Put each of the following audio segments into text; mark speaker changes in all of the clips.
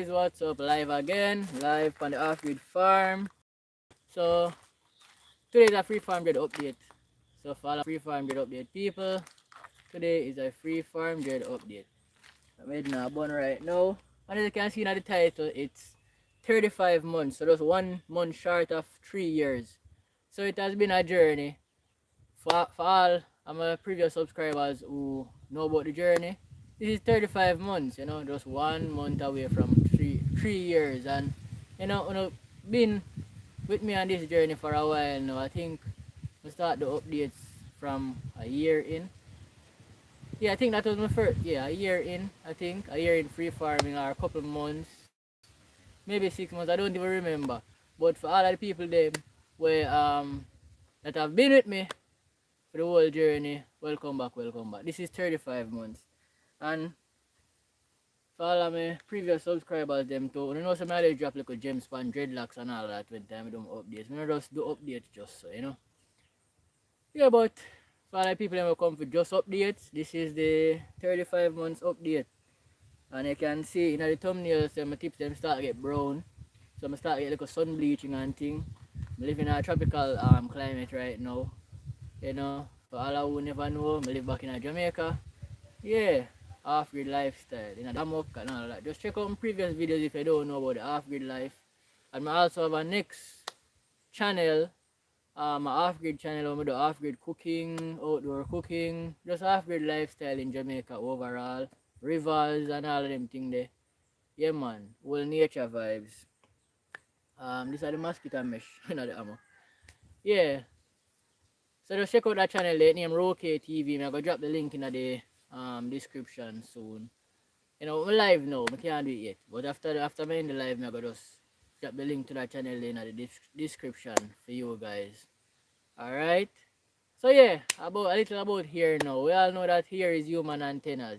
Speaker 1: What's up? Live again, live on the off-grid farm. So today is a free farm dread update. So for all free farm dread update people, today is a free farm dread update. I'm heading a bun right now. And as you can see in the title, it's 35 months. So just 1 month short of 3 years. So it has been a journey. For all of my previous subscribers who know about the journey, this is 35 months, just 1 month away from three years. And been with me on this journey for a while now. I think we start the updates from a year in. Yeah, I think that was my first. Yeah, a year in. I think a year in free farming, or a couple months, maybe 6 months. I don't even remember. But for all of the people them where that have been with me for the whole journey, welcome back, welcome back. This is 35 months. And for all of my previous subscribers them too, you know some I drop like a gems pan dreadlocks and all that when time I do updates. I just do updates just so. Yeah, but for all the people that will come for just updates, this is the 35 months update. And you can see in the thumbnail my tips them start to get brown. So I start to get like a sun bleaching and thing. I live in a tropical climate right now. For all who never know, I live back in Jamaica. Yeah, off-grid lifestyle, the hammock and all that. Just check out my previous videos if you don't know about the off-grid life. And I also have a next channel, my off-grid channel where I do off-grid cooking, outdoor cooking, just off-grid lifestyle in Jamaica overall. Rivers and all of them things there. Yeah man, whole nature vibes. These are the mosquito mesh, not the ammo. Yeah. So just check out that channel there, name Roke TV. I'm gonna drop the link in the description soon. I'm live now, I can't do it yet. But after I end the live, I'm gonna just drop the link to that channel in the description for you guys. Alright? So yeah, a little about here now. We all know that here is human antennas.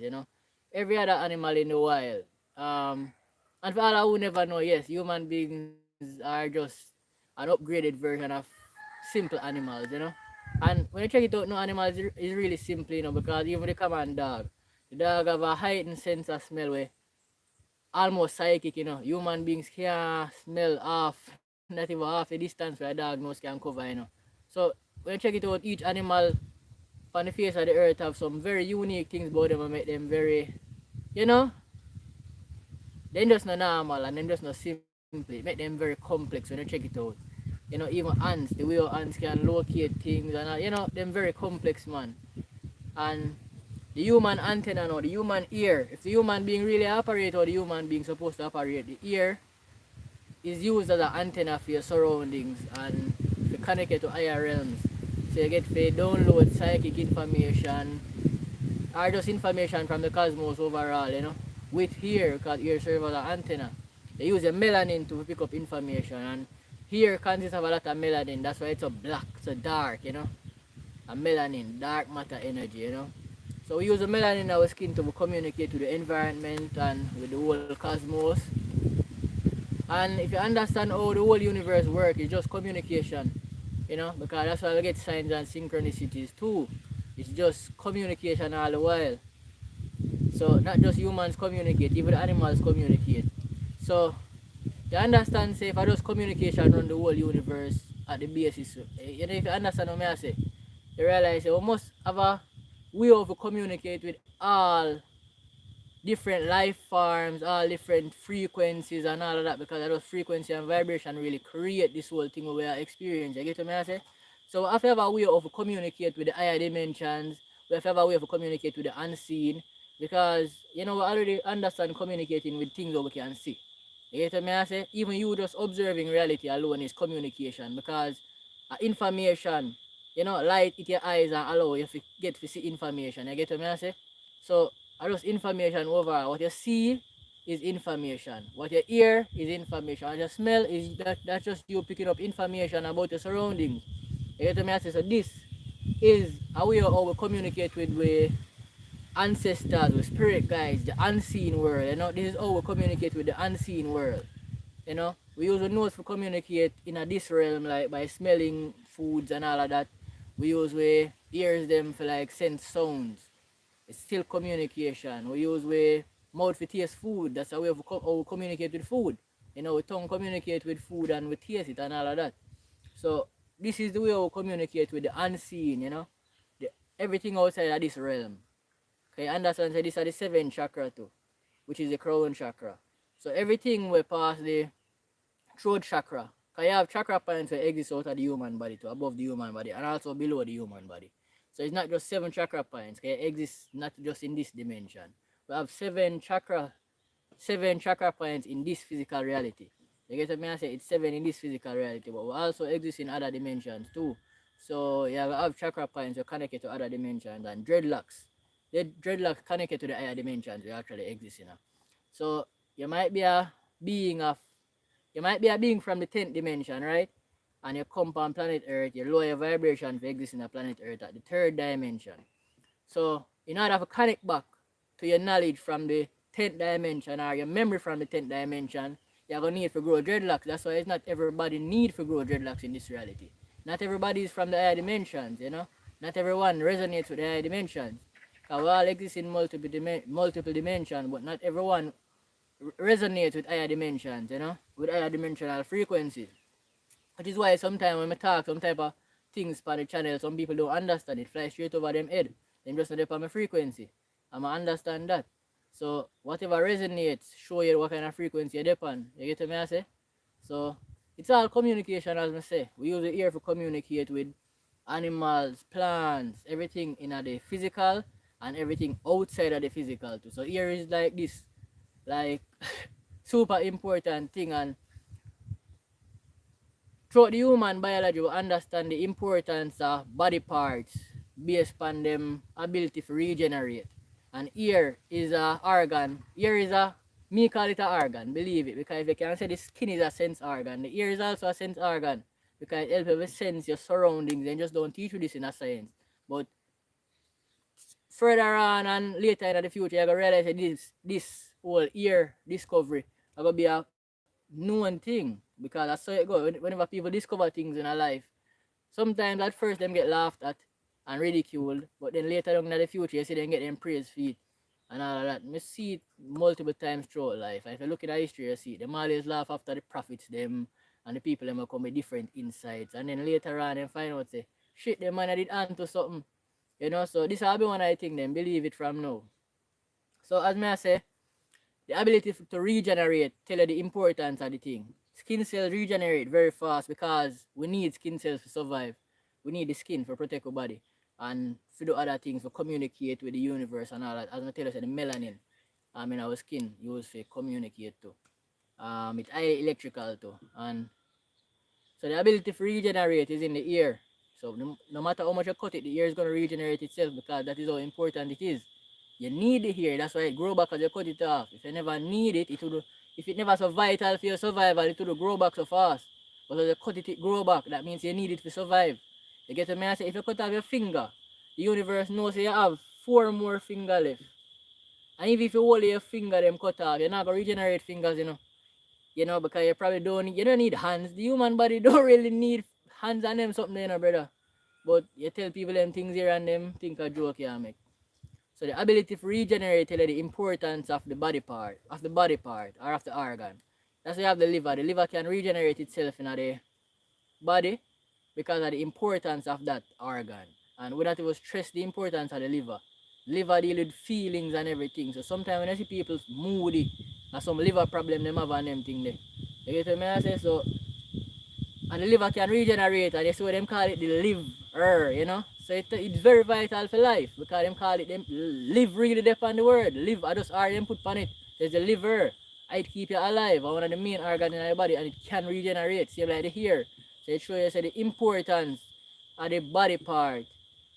Speaker 1: Every other animal in the wild. And for all who never know, yes, human beings are just an upgraded version of simple animals. And when you check it out, no animal is really simple, because even the common dog, the dog have a heightened sense of smell where almost psychic. Human beings can smell off, not even half the distance where a dog nose can cover. So when you check it out, each animal on the face of the earth have some very unique things about them and make them very, you know, they're just not normal and they're just not simple. It make them very complex when you check it out. Even ants, the way ants can locate things and them very complex, man. And the human antenna now, the human ear, if the human being really operate or the human being supposed to operate, the ear is used as an antenna for your surroundings and to connect it to higher realms. So you get to download psychic information or just information from the cosmos overall, with ear, because ear serves as an antenna. They use the melanin to pick up information, and here consists of a lot of melanin. That's why it's so black, so dark. A melanin, dark matter energy. So we use the melanin in our skin to communicate with the environment and with the whole cosmos. And if you understand how the whole universe works, it's just communication. Because that's why we get signs and synchronicities too. It's just communication all the while. So not just humans communicate, even animals communicate. So you understand, say, if I just communication on the whole universe at the basis, if you understand what I say, you realize we must have a way of communicate with all different life forms, all different frequencies and all of that, because those frequency and vibration really create this whole thing we are experiencing. You get what I say? So we have to have a way of communicate with the higher dimensions, we have to have a way of communicate with the unseen, because we already understand communicating with things that we can see. You get what I say? Even you just observing reality alone is communication, because information, light hit your eyes and allow you to get to see information. You get what I say? So just information overall. What you see is information. What you hear is information. What you smell is that's just you picking up information about your surroundings. You get what I say? So this is a way of how we communicate with ancestors, with spirit guides, the unseen world. This is how we communicate with the unseen world. We use the nose to communicate in this realm, like by smelling foods and all of that. We use ears them for like sense sounds. It's still communication. We use mouth for taste food. That's how how we communicate with food. You know, we tongue communicate with food and we taste it and all of that. So this is the way we communicate with the unseen, you know. The, everything outside of this realm. Okay, understand so this is the seventh chakra too, which is the crown chakra. So everything will pass the throat chakra. Because you have chakra points that exist out of the human body to above the human body and also below the human body. So it's not just 7 chakra points. It exists not just in this dimension. We have seven chakra points in this physical reality. You get what I say? It's 7 in this physical reality, but we also exist in other dimensions too. So yeah, we have chakra points that connected to other dimensions and dreadlocks. The dreadlocks connected to the higher dimensions we actually exist in. So you might be a being of you might be a being from the 10th dimension, right? And you come on planet Earth, you lower your vibration to exist in the planet Earth at the 3rd dimension. So in order to connect back to your knowledge from the 10th dimension or your memory from the 10th dimension, you're going to need to grow dreadlocks. That's why it's not everybody need to grow dreadlocks in this reality. Not everybody is from the higher dimensions, you know. Not everyone resonates with the higher dimensions. Because we all exist in multiple dimensions, but not everyone resonates with higher dimensions, you know, with higher dimensional frequencies. Which is why sometimes when I talk some type of things on the channel, some people don't understand it, fly straight over them head. Them just not on my frequency. I'm understand that. So whatever resonates, show you what kind of frequency you're on. You get what I say? So it's all communication, as I say. We use the ear to communicate with animals, plants, everything in the physical and everything outside of the physical too. So ear is like this, like super important thing, and throughout the human biology we understand the importance of body parts based on them ability to regenerate. And ear is a organ. Ear is a me call it a organ, believe it, because if you can say the skin is a sense organ, the ear is also a sense organ because it helps you sense your surroundings and just don't teach you this in a science. But further on and later in the future, you're gonna realize that this whole ear discovery are gonna be a known thing because that's how it goes. Whenever people discover things in their life, sometimes at first them get laughed at and ridiculed, but then later on in the future, you see them get them praise for it and all of that. You see it multiple times throughout life. And if you look at the history, you see it. Them always laugh after the prophets, them and the people them will come with different insights. And then later on, them find out say, shit, them man I did onto something. You know, so this will be one I think them believe it from now. So as me I say, the ability to regenerate tell you the importance of the thing. Skin cells regenerate very fast because we need skin cells to survive. We need the skin for protect our body and to do other things to communicate with the universe and all that. As I tell you, the melanin in our skin used to communicate too. It's highly electrical too. And so the ability to regenerate is in the ear. So no matter how much you cut it, the ear is going to regenerate itself because that is how important it is. You need it here. That's why it grow back as you cut it off. If you never need it, it will. If it never so vital for your survival, it will grow back so fast. But as you cut it, it grow back. That means you need it to survive. You get what I say? If you cut off your finger, the universe knows you have 4 more fingers left. And even if you hold your finger them cut off, you're not gonna regenerate fingers, you know. You know, because you don't need hands. The human body don't really need hands and them something, you know, brother. But you tell people them things here and them think a joke you make. So the ability to regenerate tell you the importance of the body part, or of the organ. That's why you have the liver. The liver can regenerate itself in the body because of the importance of that organ. And we not even stress the importance of the liver. Liver deal with feelings and everything. So sometimes when I see people moody, or some liver problem them have and them thing there. You get what I say? So and the liver can regenerate and that's why them call it the liver, you know. So it's very vital for life because them call it them live really depend on the word. Live I just R them put on it. There's the liver. It keep you alive, one of the main organs in your body and it can regenerate. Same like the hair. So it shows you say the importance of the body part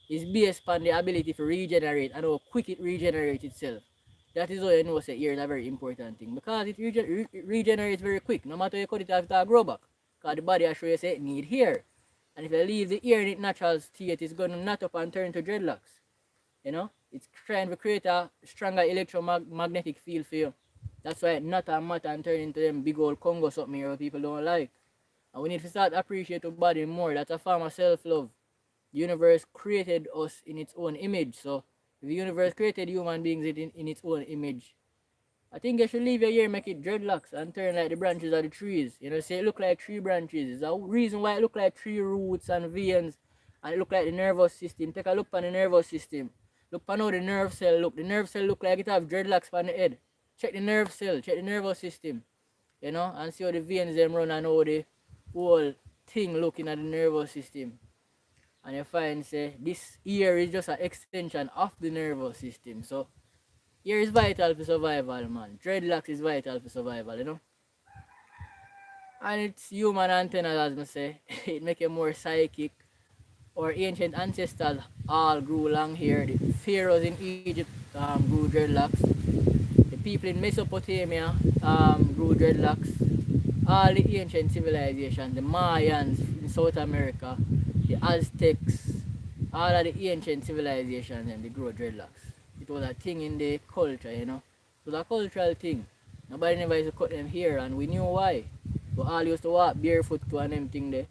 Speaker 1: is based on the ability to regenerate and how quick it regenerates itself. That is how you know say ear is a very important thing because it regenerates very quick. No matter you cut it off, it will grow back. Because the body assure you say it need hair. And if you leave the ear in its natural state, it's going to knot up and turn to dreadlocks. You know? It's trying to create a stronger electromagnetic field for you. That's why it knot and mat and turn into them big old Congo something here people don't like. And we need to start appreciate our body more. That's a form of self-love. The universe created us in its own image. So if the universe created human beings in its own image, I think you should leave your hair, make it dreadlocks and turn like the branches of the trees. You know, say it look like tree branches. There's a reason why it look like tree roots and veins and it look like the nervous system. Take a look on the nervous system. Look on how the nerve cell look. The nerve cell look like it have dreadlocks on the head. Check the nerve cell, check the nervous system. You know, and see how the veins them run and how the whole thing looking at the nervous system. And you find say this ear is just an extension of the nervous system. So ear is vital for survival, man. Dreadlocks is vital for survival, you know. And it's human antennas, as I say. It make you more psychic. Our ancient ancestors all grew long hair. The pharaohs in Egypt grew dreadlocks. The people in Mesopotamia grew dreadlocks. All the ancient civilizations, the Mayans in South America, the Aztecs, all of the ancient civilizations and they grew dreadlocks. It was a thing in the culture, you know. It was a cultural thing. Nobody never used to cut them hair and we knew why. We all used to walk barefoot to an them thing there.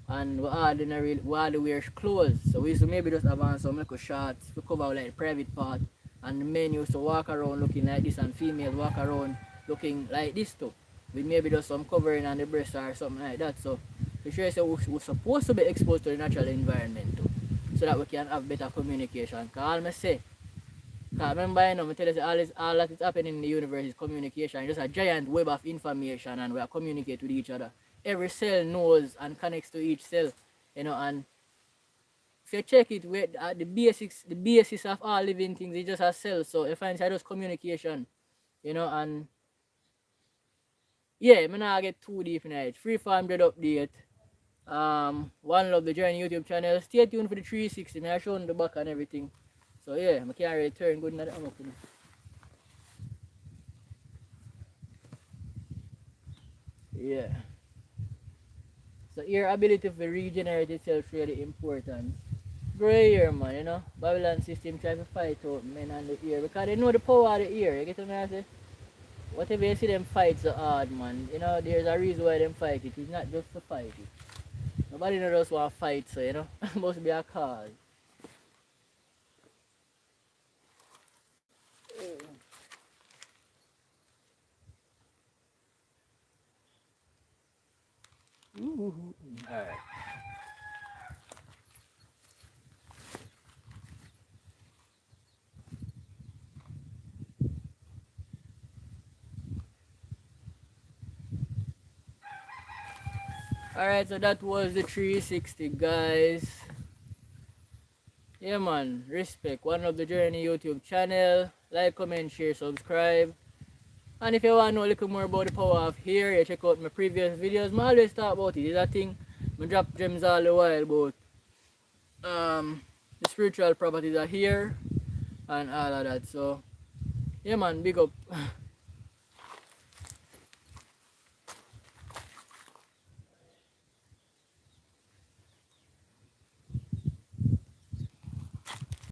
Speaker 1: And we all didn't wear clothes. So we used to maybe just have on some little shorts to cover like the private part. And the men used to walk around looking like this and females walk around looking like this too. With maybe just some covering on the breast or something like that. So we sure say we're supposed to be exposed to the natural environment too. So that we can have better communication. Cause all I say, cause remember, you know, I tell you, all that is happening in the universe is communication. It's just a giant web of information and we are communicate with each other. Every cell knows and connects to each cell, you know, and if you check it, the basis of all living things is just a cell. So you find it's just communication, you know, and yeah, I'm not get too deep in it. Freeform Dread update. One Love the Journey YouTube channel. Stay tuned for the 360. I show the back and everything. So yeah, I can't really turn good in the arm up. Yeah. So your ability to regenerate itself is really important. Grey ear, man, you know. Babylon system try to fight out men on the ear because they know the power of the ear. You get what I say? Whatever you see them fight so hard, man, you know, there's a reason why them fight it. It's not just to fight it. Nobody knows want to fight, so you know, must be a cause. Alright. Alright, so that was the 360, guys. Yeah, man, respect. One Love the Journey YouTube channel. Like, comment, share, subscribe. And if you want to know a little more about the power of hair, you check out my previous videos. I always talk about it. It's a thing. I drop gems all the while about the spiritual properties of hair and all of that. So, yeah, man, big up.